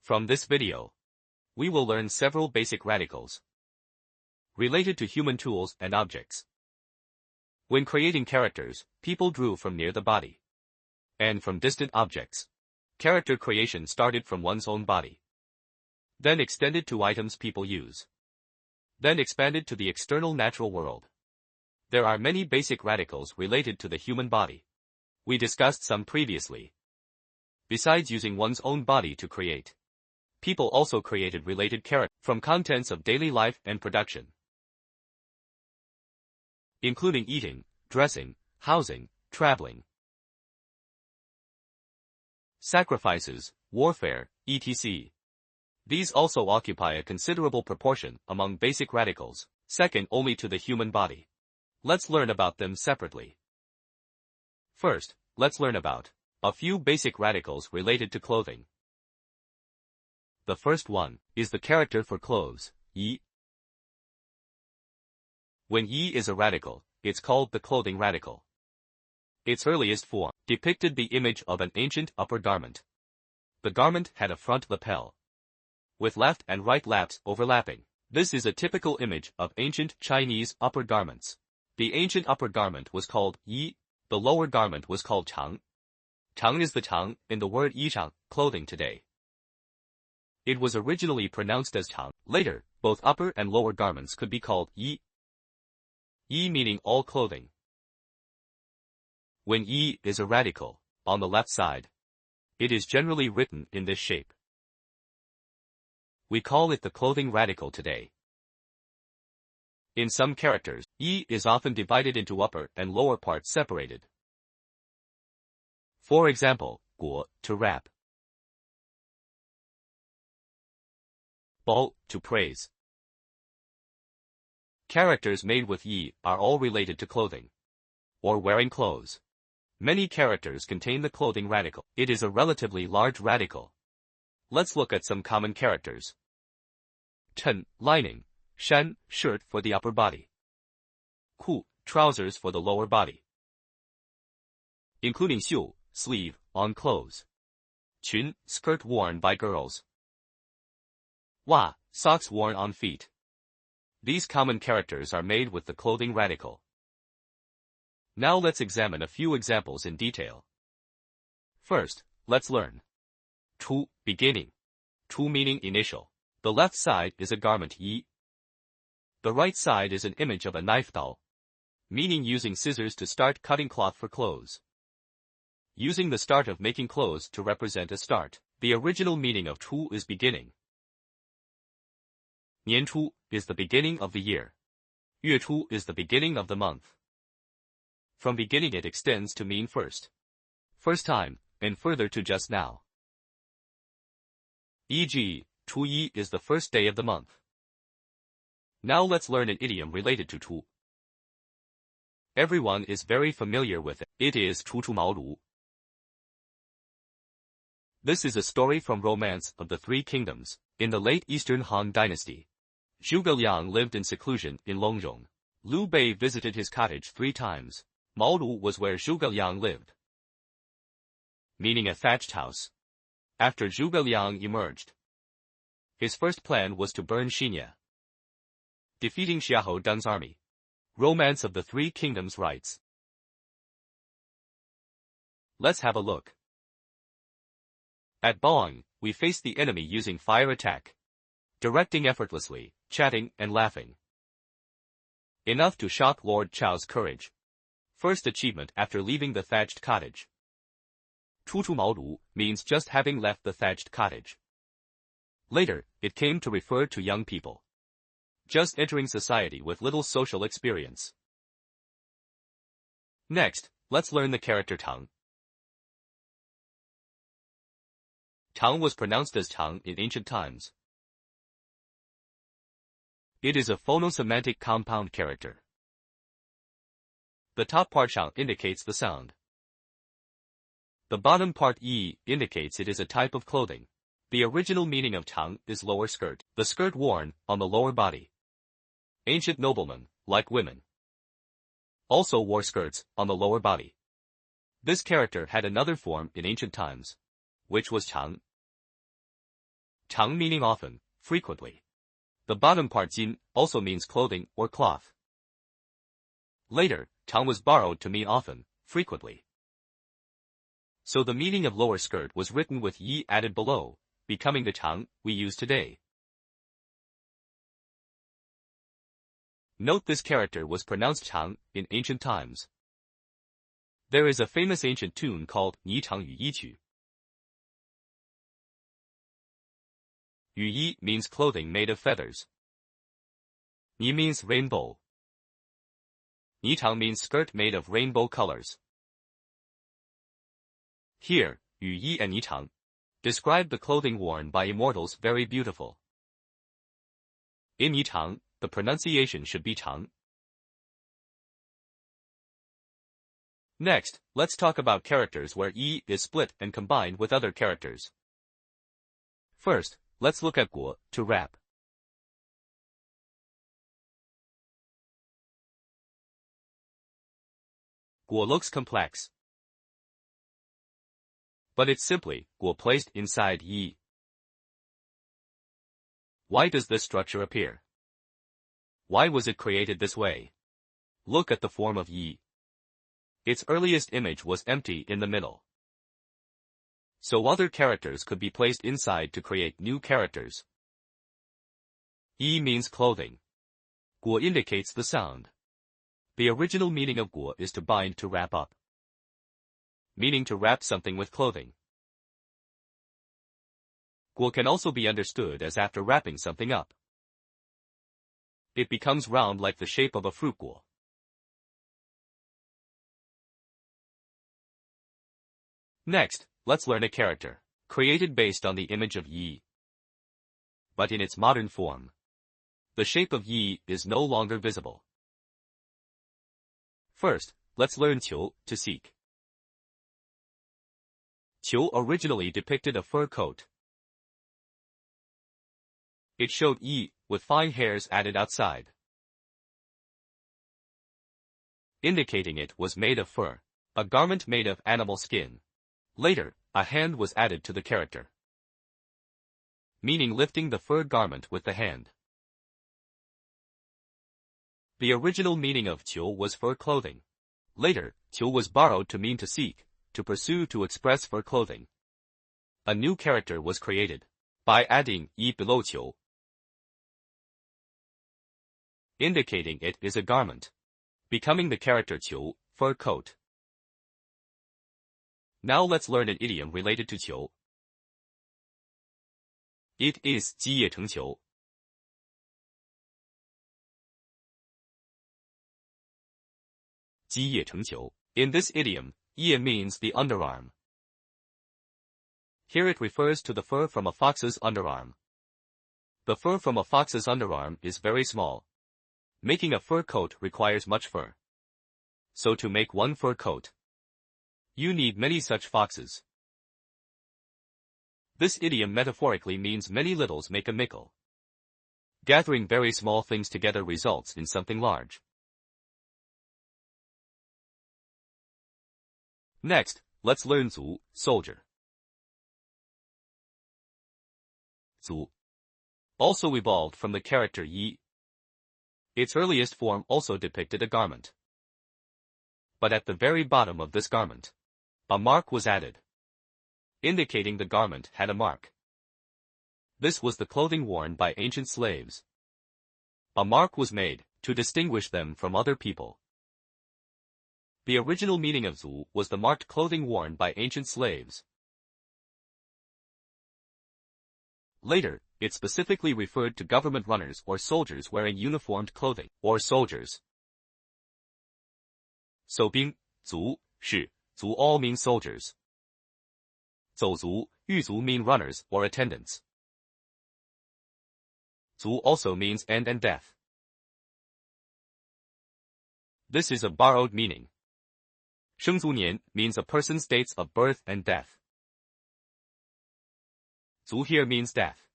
From this video, we will learn several basic radicals related to human tools and objects. When creating characters, people drew from near the body and from distant objects. Character creation started from one's own body, then extended to items people use, then expanded to the external natural world. There are many basic radicals related to the human body. We discussed some previously. Besides using one's own body to create, people also created related characters from contents of daily life and production, including eating, dressing, housing, traveling, sacrifices, warfare, etc. These also occupy a considerable proportion among basic radicals, second only to the human body. Let's learn about them separately. First, let's learn about a few basic radicals related to clothing. The first one is the character for clothes, yi. When yi is a radical, it's called the clothing radical. Its earliest form depicted the image of an ancient upper garment. The garment had a front lapel, with left and right laps overlapping. This is a typical image of ancient Chinese upper garments. The ancient upper garment was called yi, the lower garment was called cháng. Cháng is the cháng in the word yishang, clothing today. It was originally pronounced as cháng. Later, both upper and lower garments could be called yi. Yi meaning all clothing. When yi is a radical, on the left side, it is generally written in this shape. We call it the clothing radical today. In some characters, yi is often divided into upper and lower parts separated. For example, guo, to rap, bao, to praise. Characters made with yi are all related to clothing, or wearing clothes. Many characters contain the clothing radical. It is a relatively large radical. Let's look at some common characters. Chen, lining, shan, shirt for the upper body, ku, trousers for the lower body, including xiu, sleeve, on clothes, qun, skirt worn by girls, wa, socks worn on feet. These common characters are made with the clothing radical. Now let's examine a few examples in detail. First, let's learn chu, beginning. Chu meaning initial. The left side is a garment yi. The right side is an image of a knife dao, meaning using scissors to start cutting cloth for clothes. Using the start of making clothes to represent a start. The original meaning of chu is beginning. Nian chu is the beginning of the year. Yue chu is the beginning of the month. From beginning it extends to mean first, first time, and further to just now. E.g., chu yi is the first day of the month. Now let's learn an idiom related to chu. Everyone is very familiar with it. It is chu chu mao lu. This is a story from Romance of the Three Kingdoms. In the late Eastern Han Dynasty, Zhuge Liang lived in seclusion in Longyong. Liu Bei visited his cottage 3 times. Mao lu was where Zhuge Liang lived, meaning a thatched house. After Zhuge Liang emerged, his first plan was to burn Xinya, defeating Xiahou Dun's army. Romance of the Three Kingdoms writes. Let's have a look. At Baoang, we faced the enemy using fire attack, directing effortlessly, chatting and laughing. Enough to shock Lord Chao's courage. First achievement after leaving the thatched cottage. Chu chu mao lu means just having left the thatched cottage. Later, it came to refer to young people, just entering society with little social experience. Next, let's learn the character cháng. Cháng was pronounced as cháng in ancient times. It is a phonosemantic compound character. The top part shang indicates the sound. The bottom part yi indicates it is a type of clothing. The original meaning of cháng is lower skirt, the skirt worn on the lower body. Ancient noblemen, like women, also wore skirts on the lower body. This character had another form in ancient times, which was cháng. cháng meaning often, frequently. The bottom part jin also means clothing or cloth. Later, cháng was borrowed to mean often, frequently. So the meaning of lower skirt was written with yi added below, becoming the cháng we use today. Note this character was pronounced cháng in ancient times. There is a famous ancient tune called 霓裳羽衣曲. 羽衣 means clothing made of feathers. 霓 means rainbow. 霓裳 means skirt made of rainbow colors. Here, 羽衣 and 霓裳 describe the clothing worn by immortals very beautiful. In 霓裳, the pronunciation should be cháng. Next, let's talk about characters where yi is split and combined with other characters. First, let's look at guo, to wrap. Guo looks complex, but it's simply guo placed inside yi. Why does this structure appear? Why was it created this way? Look at the form of yi. Its earliest image was empty in the middle. So other characters could be placed inside to create new characters. Yi means clothing. Guo indicates the sound. The original meaning of guo is to bind, to wrap up. Meaning to wrap something with clothing. Guo can also be understood as after wrapping something up. It becomes round like the shape of a fruit guo. Next, let's learn a character, created based on the image of yi, but in its modern form. The shape of yi is no longer visible. First, let's learn qiu, to seek. Qiu originally depicted a fur coat. It showed yi, with fine hairs added outside, indicating it was made of fur, a garment made of animal skin. Later, a hand was added to the character, meaning lifting the fur garment with the hand. The original meaning of qiu was fur clothing. Later, qiu was borrowed to mean to seek, to pursue, to express fur clothing. A new character was created by adding yi below qiu, indicating it is a garment, becoming the character qiu, fur coat. Now let's learn an idiom related to qiu. It is 积腋成裘. In this idiom, ye means the underarm. Here it refers to the fur from a fox's underarm. The fur from a fox's underarm is very small. Making a fur coat requires much fur. So to make one fur coat, you need many such foxes. This idiom metaphorically means many littles make a mickle. Gathering very small things together results in something large. Next, let's learn zu, soldier. Zu also evolved from the character yi. Its earliest form also depicted a garment. But at the very bottom of this garment, a mark was added, indicating the garment had a mark. This was the clothing worn by ancient slaves. A mark was made to distinguish them from other people. The original meaning of zu was the marked clothing worn by ancient slaves. Later, it specifically referred to government runners or soldiers wearing uniformed clothing, or soldiers. 守兵, 卒, 士, 卒 all mean soldiers. 走卒, 狱卒 mean runners or attendants. 卒 also means end and death. This is a borrowed meaning. 生卒年 means a person's dates of birth and death. 卒 here means death.